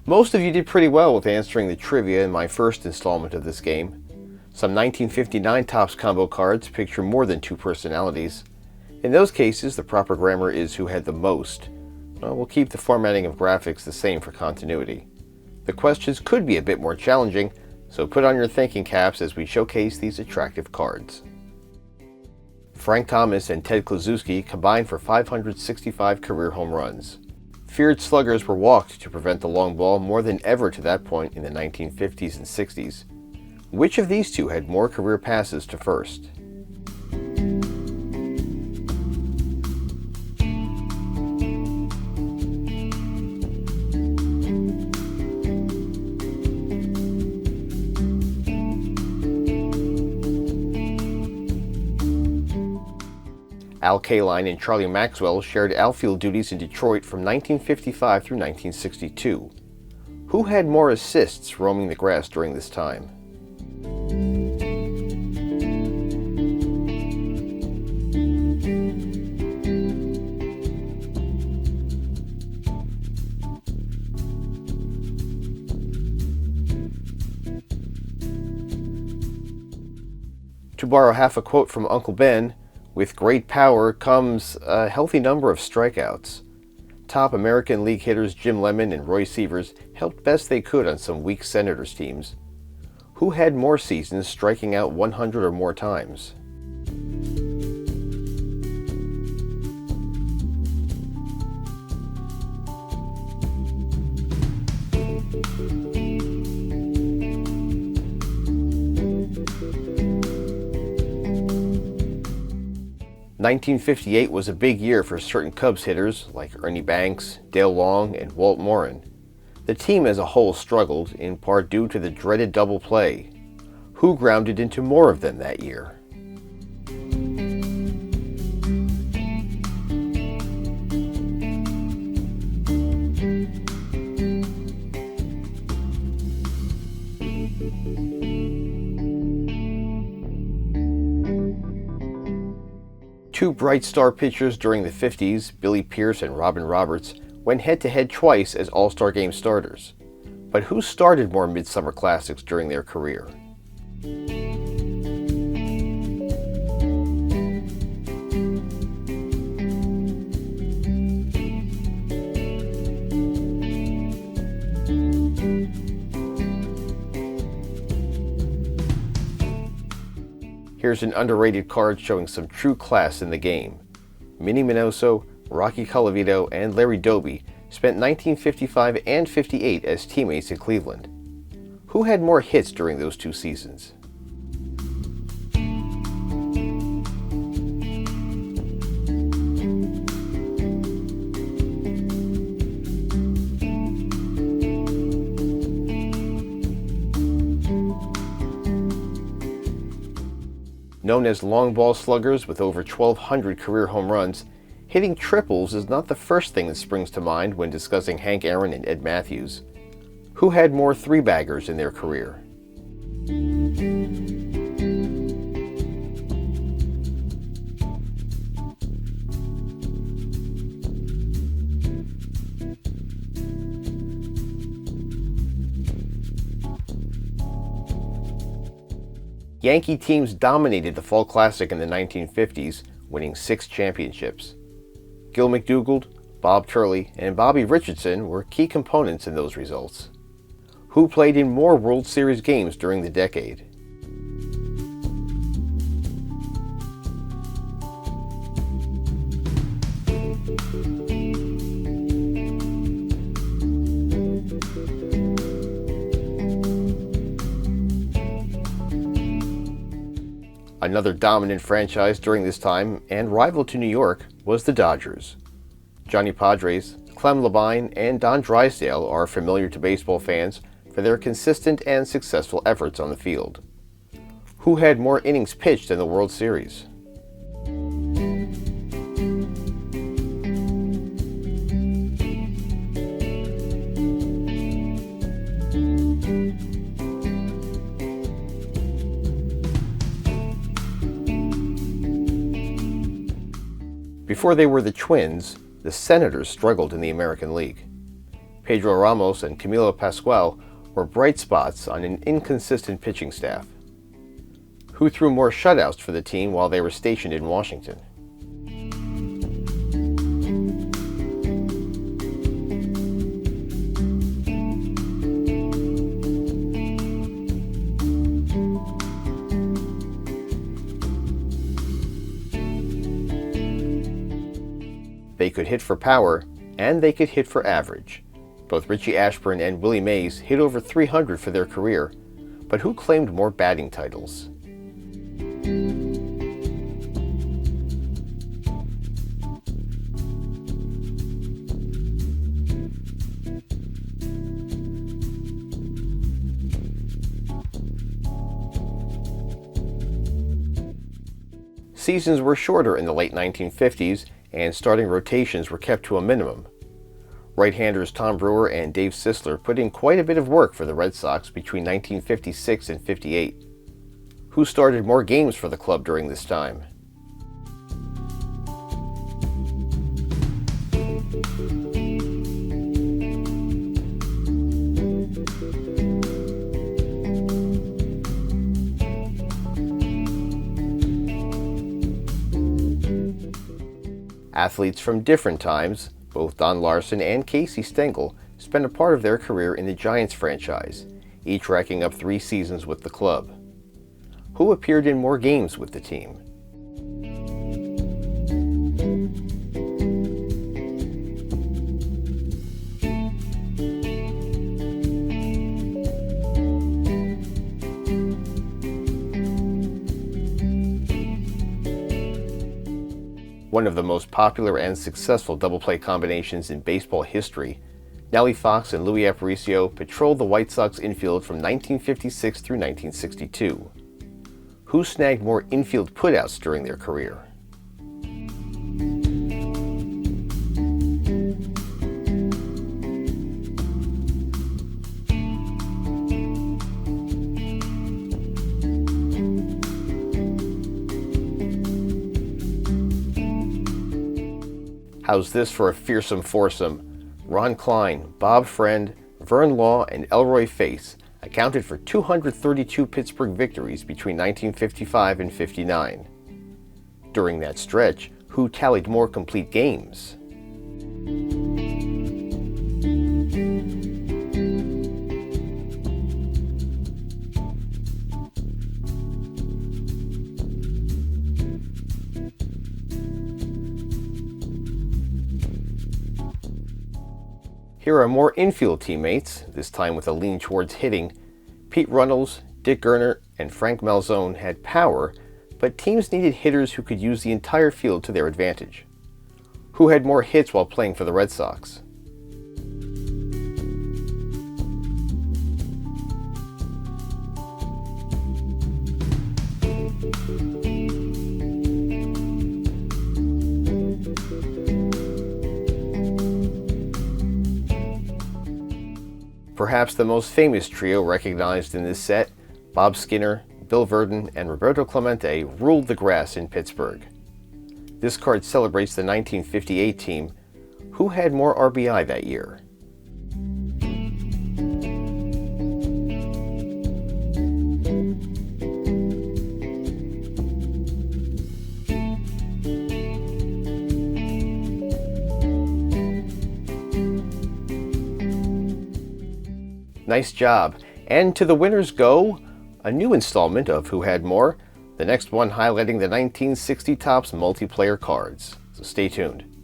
Most of you did pretty well with answering the trivia in my first installment of this game. Some 1959 Topps combo cards picture more than two personalities. In those cases, the proper grammar is who had the most. We'll keep the formatting of graphics the same for continuity. The questions could be a bit more challenging, so put on your thinking caps as we showcase these attractive cards. Frank Thomas and Ted Kluszewski combined for 565 career home runs. Feared sluggers were walked to prevent the long ball more than ever to that point in the 1950s and 60s. Which of these two had more career passes to first? Al Kaline and Charlie Maxwell shared outfield duties in Detroit from 1955 through 1962. Who had more assists roaming the grass during this time? To borrow half a quote from Uncle Ben, with great power comes a healthy number of strikeouts. Top American League hitters Jim Lemon and Roy Sievers helped best they could on some weak Senators teams. Who had more seasons striking out 100 or more times? "1958 was a big year for certain Cubs hitters like Ernie Banks, Dale Long, and Walt Morin. The team as a whole struggled, in part due to the dreaded double play. Who grounded into more of them that year?" Two bright star pitchers during the 50s, Billy Pierce and Robin Roberts, went head-to-head twice as All-Star Game starters. But who started more Midsummer Classics during their career? Here's an underrated card showing some true class in the game. Minnie Minoso, Rocky Colavito, and Larry Doby spent 1955 and 58 as teammates in Cleveland. Who had more hits during those two seasons? Known as long ball sluggers with over 1,200 career home runs, hitting triples is not the first thing that springs to mind when discussing Hank Aaron and Ed Matthews. Who had more three-baggers in their career? Yankee teams dominated the Fall Classic in the 1950s, winning 6 championships. Gil McDougald, Bob Turley, and Bobby Richardson were key components in those results. Who played in more World Series games during the decade? Another dominant franchise during this time, and rival to New York, was the Dodgers. Johnny Padres, Clem Labine, and Don Drysdale are familiar to baseball fans for their consistent and successful efforts on the field. Who had more innings pitched in the World Series? Before they were the Twins, the Senators struggled in the American League. Pedro Ramos and Camilo Pascual were bright spots on an inconsistent pitching staff. Who threw more shutouts for the team while they were stationed in Washington? They could hit for power, and they could hit for average. Both Richie Ashburn and Willie Mays hit over .300 for their career, but who claimed more batting titles? Seasons were shorter in the late 1950s, and starting rotations were kept to a minimum. Right-handers Tom Brewer and Dave Sisler put in quite a bit of work for the Red Sox between 1956 and 58. Who started more games for the club during this time? Athletes from different times, both Don Larson and Casey Stengel, spent a part of their career in the Giants franchise, each racking up 3 seasons with the club. Who appeared in more games with the team? One of the most popular and successful double-play combinations in baseball history, Nellie Fox and Louis Aparicio patrolled the White Sox infield from 1956 through 1962. Who snagged more infield putouts during their career? How's this for a fearsome foursome? Ron Klein, Bob Friend, Vern Law, and Elroy Face accounted for 232 Pittsburgh victories between 1955 and 59. During that stretch, who tallied more complete games? Here are more infield teammates, this time with a lean towards hitting. Pete Runnels, Dick Gerner, and Frank Malzone had power, but teams needed hitters who could use the entire field to their advantage. Who had more hits while playing for the Red Sox? Perhaps the most famous trio recognized in this set, Bob Skinner, Bill Verdon, and Roberto Clemente, ruled the grass in Pittsburgh. This card celebrates the 1958 team. Who had more RBI that year? Nice job. And to the winners go a new installment of Who Had More, the next one highlighting the 1960 Topps multiplayer cards. So stay tuned.